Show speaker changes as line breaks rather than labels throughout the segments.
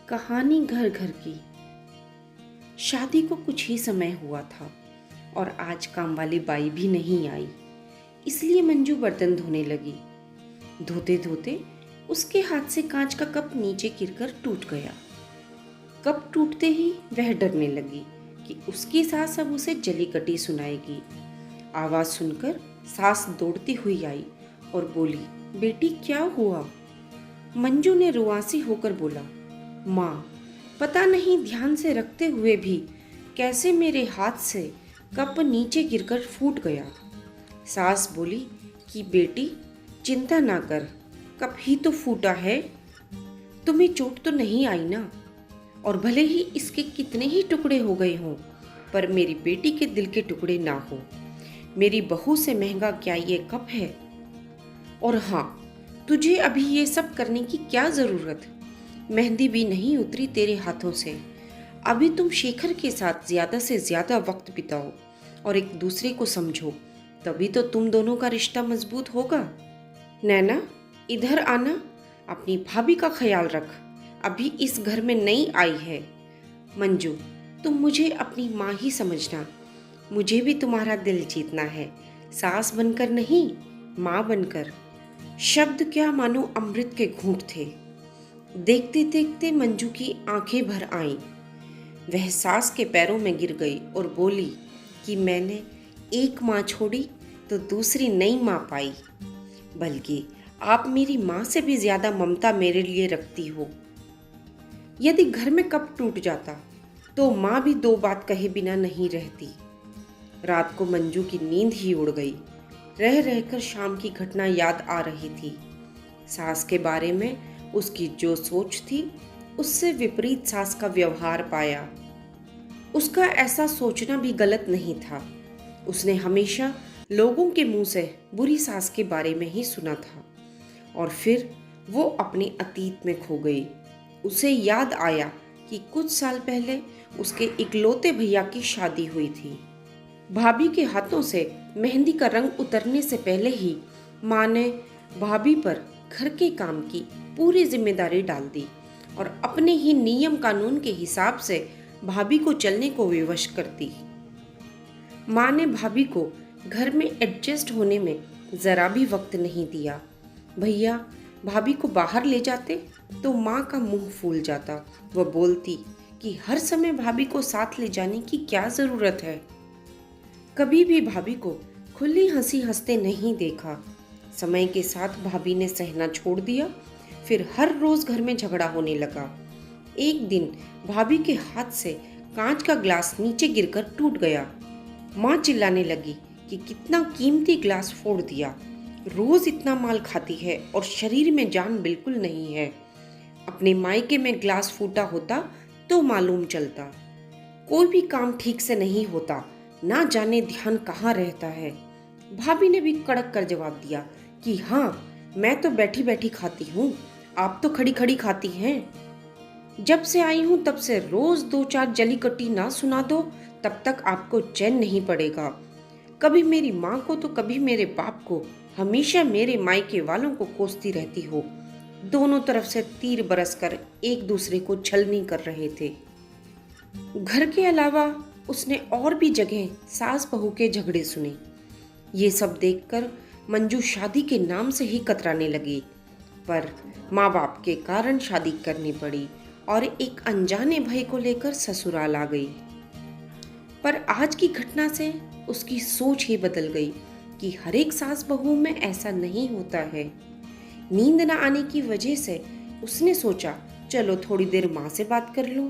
कहानी घर घर की। शादी को कुछ ही समय हुआ था और आज काम वाली बाई भी नहीं आई, इसलिए मंजू बर्तन धोने लगी। धोते धोते उसके हाथ से कांच का कप नीचे गिरकर टूट गया। कप टूटते ही वह डरने लगी कि उसकी सास अब उसे जली कटी सुनाएगी। आवाज सुनकर सास दौड़ती हुई आई और बोली, बेटी क्या हुआ? मंजू ने रुआसी होकर बोला, माँ, पता नहीं ध्यान से रखते हुए भी कैसे मेरे हाथ से कप नीचे गिरकर फूट गया। सास बोली कि बेटी चिंता ना कर, कप ही तो फूटा है, तुम्हें चोट तो नहीं आई ना। और भले ही इसके कितने ही टुकड़े हो गए हों, पर मेरी बेटी के दिल के टुकड़े ना हो। मेरी बहू से महंगा क्या ये कप है? और हाँ, तुझे अभी ये सब करने की क्या जरूरत? मेहंदी भी नहीं उतरी तेरे हाथों से। अभी तुम शेखर के साथ ज्यादा से ज्यादा वक्त बिताओ और एक दूसरे को समझो, तभी तो तुम दोनों का रिश्ता मजबूत होगा। नैना, इधर आना, अपनी भाभी का ख्याल रख, अभी इस घर में नई आई है। मंजू, तुम मुझे अपनी माँ ही समझना, मुझे भी तुम्हारा दिल जीतना है, सास बनकर नहीं, माँ बनकर। शब्द क्या मानो अमृत के घूंट थे। देखते देखते मंजू की आंखें भर आईं। वह सास के पैरों में गिर गई और बोली कि मैंने एक माँ छोड़ी तो दूसरी नई माँ पाई, बल्कि आप मेरी माँ से भी ज्यादा ममता मेरे लिए रखती हो। यदि घर में कप टूट जाता तो माँ भी दो बात कहे बिना नहीं रहती। रात को मंजू की नींद ही उड़ गई। रह रहकर शाम की घटना याद आ रही थी। सास के बारे में उसकी जो सोच थी, उससे विपरीत सास का व्यवहार पाया। उसका ऐसा सोचना भी गलत नहीं था। उसने हमेशा लोगों के मुंह से बुरी सास के बारे में ही सुना था और फिर वो अपने अतीत में खो गई। उसे याद आया कि कुछ साल पहले उसके इकलौते भैया की शादी हुई थी। भाभी के हाथों से मेहंदी का रंग उतरने से पहले ही माँ ने भाभी पर घर के काम की पूरी जिम्मेदारी डाल दी और अपने ही नियम कानून के हिसाब से भाभी को चलने को विवश करती। माँ ने भाभी को घर में एडजस्ट होने में जरा भी वक्त नहीं दिया। भैया भाभी को बाहर ले जाते तो माँ का मुंह फूल जाता। वह बोलती कि हर समय भाभी को साथ ले जाने की क्या जरूरत है। कभी भी भाभी को खुली हंसी हंसते नहीं देखा। समय के साथ भाभी ने सहना छोड़ दिया, फिर हर रोज घर में झगड़ा होने लगा। एक दिन भाभी के हाथ से कांच का ग्लास नीचे गिरकर टूट गया। माँ चिल्लाने लगी कि कितना कीमती ग्लास फोड़ दिया, रोज इतना माल खाती है और शरीर में जान बिल्कुल नहीं है। अपने मायके में ग्लास फूटा होता तो मालूम चलता। कोई भी काम ठीक से नहीं होता, ना जाने ध्यान कहाँ रहता है। भाभी ने भी कड़क कर जवाब दिया कि हाँ, मैं तो बैठी बैठी खाती हूँ, आप तो खड़ी खड़ी खाती हैं। जब से आई हूँ तब से रोज दो चार जली कटी ना सुना दो, तब तक आपको चैन नहीं पड़ेगा। कभी मेरी माँ को तो कभी मेरे बाप को, हमेशा मेरे मायके वालों को कोसती रहती हो। दोनों तरफ से तीर बरस कर एक दूसरे को छलनी कर रहे थे। घर के अलावा उसने और भी जगह सास बहू के झगड़े सुने। ये सब देखकर मंजू शादी के नाम से ही कतराने लगी, पर माँ बाप के कारण शादी करनी पड़ी और एक अनजाने भय को लेकर ससुराल आ गई। पर आज की घटना से उसकी सोच ही बदल गई कि हर एक सास बहू में ऐसा नहीं होता है। नींद न आने की वजह से उसने सोचा, चलो थोड़ी देर माँ से बात कर लूं।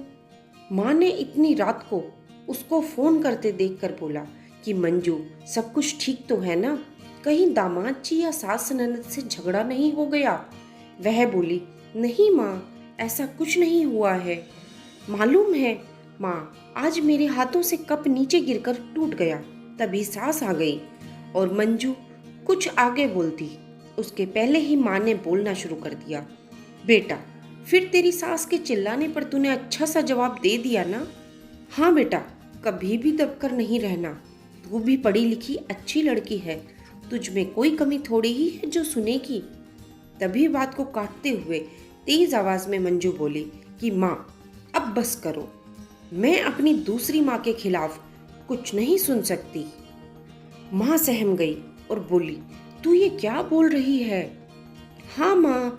माँ ने इतनी रात को उसको फोन करते देखकर बोला कि मंजू, सब कुछ ठीक तो है ना? कहीं दामाद जी या सास ननद से झगड़ा नहीं हो गया? वह बोली, नहीं माँ, ऐसा कुछ नहीं हुआ है। मालूम है माँ, आज मेरे हाथों से कप नीचे गिरकर टूट गया। तभी सास आ गई और मंजू कुछ आगे बोलती, उसके पहले ही माँ ने बोलना शुरू कर दिया, बेटा, फिर तेरी सास के चिल्लाने पर तूने अच्छा सा जवाब दे दिया ना? हाँ बेटा, कभी भी दबकर नहीं रहना, तू भी पढ़ी लिखी अच्छी लड़की है, तुझ में कोई कमी थोड़ी ही है जो सुनेगी। तभी बात को काटते हुए तेज आवाज में मंजू बोली कि माँ अब बस करो, मैं अपनी दूसरी माँ के खिलाफ कुछ नहीं सुन सकती। माँ सहम गई और बोली, तू ये क्या बोल रही है? हाँ माँ,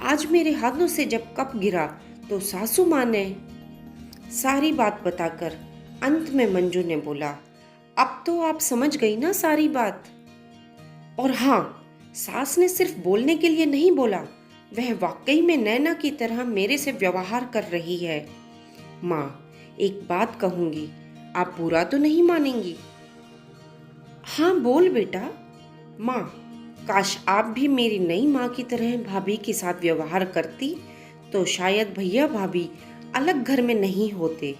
आज मेरे हाथों से जब कप गिरा तो सासू माँ ने सारी बात बताकर अंत में मंजू ने बोला, अब तो आप समझ गई ना सारी बात। और हाँ, सास ने सिर्फ बोलने के लिए नहीं बोला, वह वाकई में नैना की तरह मेरे से व्यवहार कर रही है। माँ, एक बात कहूंगी, आप बुरा तो नहीं मानेंगी? हाँ बोल बेटा। माँ, काश आप भी मेरी नई माँ की तरह भाभी के साथ व्यवहार करती तो शायद भैया भाभी अलग घर में नहीं होते।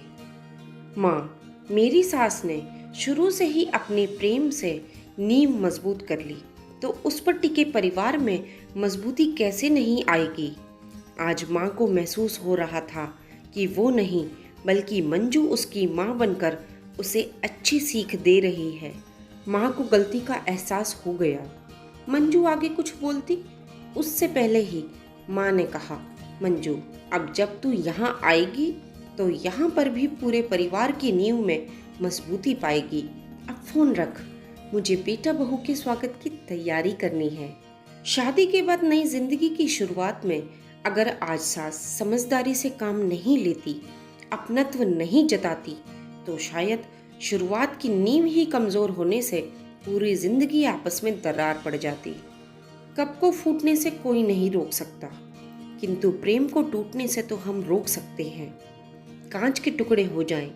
माँ, मेरी सास ने शुरू से ही अपने प्रेम से नींव मजबूत कर ली, तो उस पर टिके परिवार में मजबूती कैसे नहीं आएगी। आज माँ को महसूस हो रहा था कि वो नहीं बल्कि मंजू उसकी माँ बनकर उसे अच्छी सीख दे रही है। माँ को गलती का एहसास हो गया। मंजू आगे कुछ बोलती उससे पहले ही माँ ने कहा, मंजू, अब जब तू यहाँ आएगी तो यहाँ पर भी पूरे परिवार की नींव में मजबूती पाएगी। अब फोन रख, मुझे बेटा बहू के स्वागत की तैयारी करनी है। शादी के बाद नई जिंदगी की शुरुआत में अगर आज सास समझदारी से काम नहीं लेती, अपनत्व नहीं जताती, तो शायद शुरुआत की नींव ही कमजोर होने से पूरी जिंदगी आपस में दरार पड़ जाती। कप को फूटने से कोई नहीं रोक सकता, किंतु प्रेम को टूटने से तो हम रोक सकते हैं। कांच के टुकड़े हो जाएं,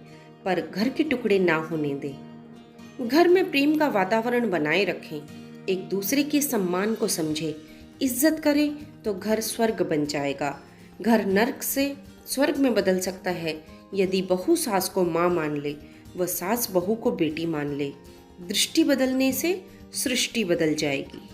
पर घर के टुकड़े ना होने दें। घर में प्रेम का वातावरण बनाए रखें, एक दूसरे के सम्मान को समझें, इज्जत करें तो घर स्वर्ग बन जाएगा। घर नर्क से स्वर्ग में बदल सकता है यदि बहू सास को माँ मान ले, वह सास बहू को बेटी मान ले। दृष्टि बदलने से सृष्टि बदल जाएगी।